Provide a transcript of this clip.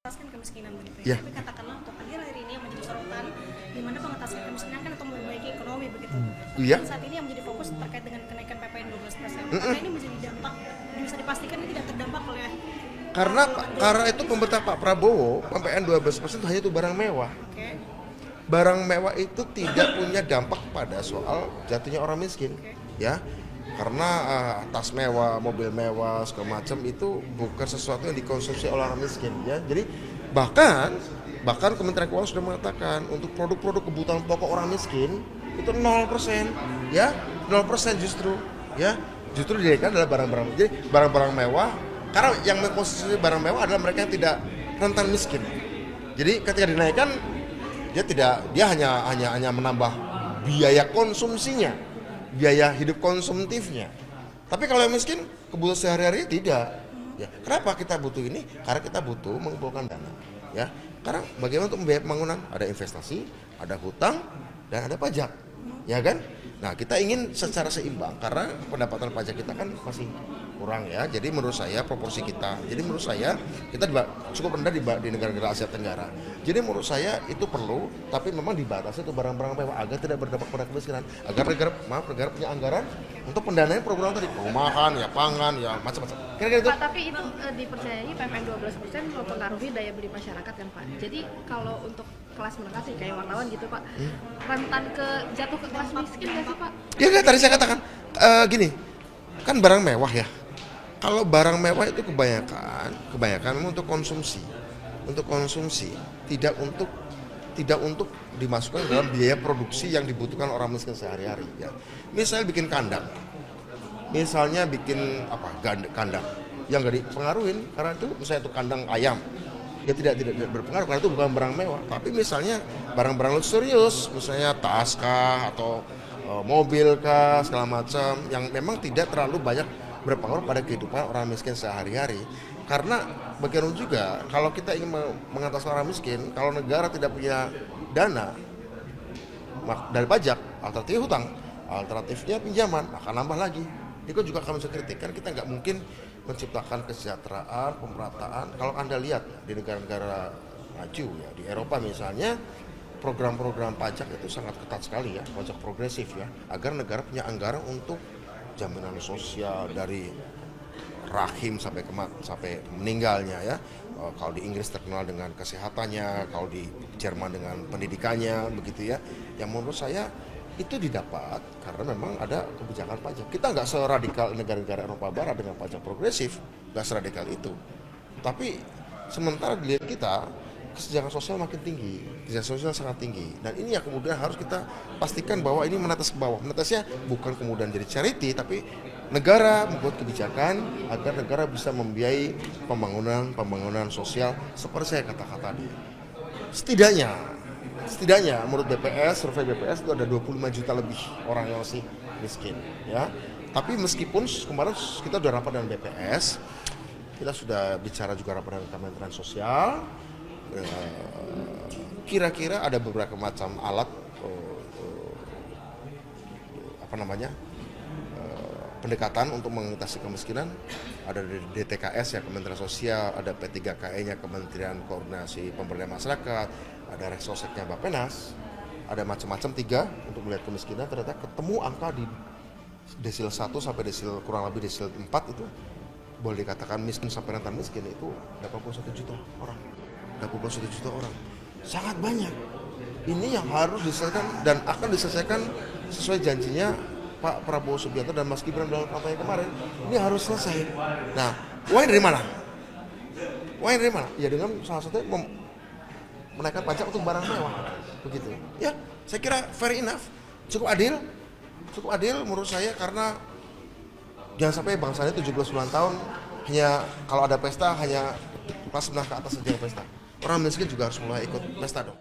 Mengentaskan kemiskinan begitu Ya. Tapi katakanlah untuk akhir-akhir ini yang menjadi sorotan di mana pengentaskan kemiskinan kan untuk memperbaiki ekonomi begitu. Tapi Iya. saat ini yang menjadi fokus terkait dengan kenaikan PPN 12%. Apakah ini menjadi dampak bisa dipastikan ini tidak terdampak oleh Karena itu pemerintah Pak Prabowo PPN 12% hanya itu barang mewah. Oke. Barang mewah itu tidak punya dampak pada soal jatuhnya orang miskin, ya. Karena tas mewah, mobil mewah, segala macam itu bukan sesuatu yang dikonsumsi oleh orang miskin, ya. Jadi bahkan Kementerian Keuangan sudah mengatakan untuk produk-produk kebutuhan pokok orang miskin itu 0%, ya, 0% justru, ya. Justru dinaikkan adalah barang-barang. Jadi barang-barang mewah, karena yang mengkonsumsi barang mewah adalah mereka yang tidak rentan miskin. Jadi ketika dinaikkan dia hanya menambah biaya konsumsinya, biaya hidup konsumtifnya. Tapi kalau yang miskin kebutuhan sehari-hari tidak. Ya, kenapa kita butuh ini? Karena kita butuh mengumpulkan dana. Ya, karena bagaimana untuk membiayai pembangunan? Ada investasi, ada hutang, dan ada pajak. Ya kan? Nah, kita ingin secara seimbang karena pendapatan pajak kita kan masih kurang, ya. Jadi menurut saya proporsi kita. Jadi menurut saya kita cukup rendah di negara-negara Asia Tenggara. Jadi menurut saya itu perlu, tapi memang dibatasi untuk barang-barang mewah agar tidak berdampak pada kemiskinan. Agar negara punya anggaran untuk pendanaan program tadi, perumahan, ya pangan, ya macam-macam. Kira-kira itu. Pak, tapi itu dipercayai PPN 12% mempengaruhi daya beli masyarakat kan Pak. Jadi kalau untuk kelas menengah sih kayak wartawan gitu Pak, rentan jatuh ke kelas miskin nggak sih Pak? Ya kan tadi saya katakan gini, kan barang mewah ya. Kalau barang mewah itu kebanyakan memang untuk konsumsi, tidak untuk dimasukkan dalam biaya produksi yang dibutuhkan orang miskin sehari-hari. Ya. Misalnya bikin kandang, misalnya bikin kandang yang nggak dipengaruhin karena itu misalnya itu kandang ayam, ya tidak berpengaruh karena itu bukan barang mewah. Tapi misalnya barang-barang luxurious, misalnya tas kah atau mobil kah segala macam yang memang tidak terlalu banyak berpengaruh pada kehidupan orang miskin sehari-hari. Karena bagaimanapun juga kalau kita ingin mengatasi orang miskin, kalau negara tidak punya dana dari pajak, alternatif hutang, alternatifnya pinjaman, akan nambah lagi. Itu juga kami bisa kritik, kan kita nggak mungkin menciptakan kesejahteraan, pemerataan. Kalau Anda lihat di negara-negara maju, ya di Eropa misalnya, program-program pajak itu sangat ketat sekali ya, pajak progresif ya, agar negara punya anggaran untuk jaminan sosial dari rahim sampai meninggalnya ya. Kalau di Inggris terkenal dengan kesehatannya, kalau di Jerman dengan pendidikannya begitu ya. Yang menurut saya itu didapat karena memang ada kebijakan pajak. Kita nggak seradikal negara-negara Eropa Barat dengan pajak progresif, nggak seradikal itu. Tapi sementara dilihat kita kesejahteraan sosial makin tinggi, kesejahteraan sosial sangat tinggi, dan ini yang kemudian harus kita pastikan bahwa ini menetes ke bawah. Menetasnya bukan kemudian jadi charity, tapi negara membuat kebijakan agar negara bisa membiayai pembangunan sosial seperti saya katakan tadi. Setidaknya menurut BPS, survei BPS itu ada 25 juta lebih orang yang masih miskin, ya. Tapi meskipun kemarin kita sudah rapat dengan BPS, kita sudah bicara juga rapat dengan Kementerian Sosial. Kira-kira ada beberapa macam alat pendekatan untuk mengatasi kemiskinan. Ada dari DTKS ya, Kementerian Sosial, ada P3KE-nya Kementerian Koordinasi Pemberdayaan Masyarakat, ada Reksosek-nya Bappenas, ada macam-macam 3 untuk melihat kemiskinan. Ternyata ketemu angka di desil 1 sampai kurang lebih desil 4 itu boleh dikatakan miskin sampai rentan miskin itu 81 juta orang. 81 juta orang, sangat banyak. Ini yang harus diselesaikan dan akan diselesaikan sesuai janjinya Pak Prabowo Subianto dan Mas Gibran dalam kampanye kemarin. Ini harus selesai. Nah, uang dari mana? Ya dengan salah satunya menaikkan pajak untuk barang mewah, begitu. Ya, saya kira fair enough, cukup adil menurut saya, karena jangan sampai bangsanya 79 tahun hanya kalau ada pesta hanya kelas menengah ke atas saja pesta. Orang miskin juga harus mulai ikut pesta dong.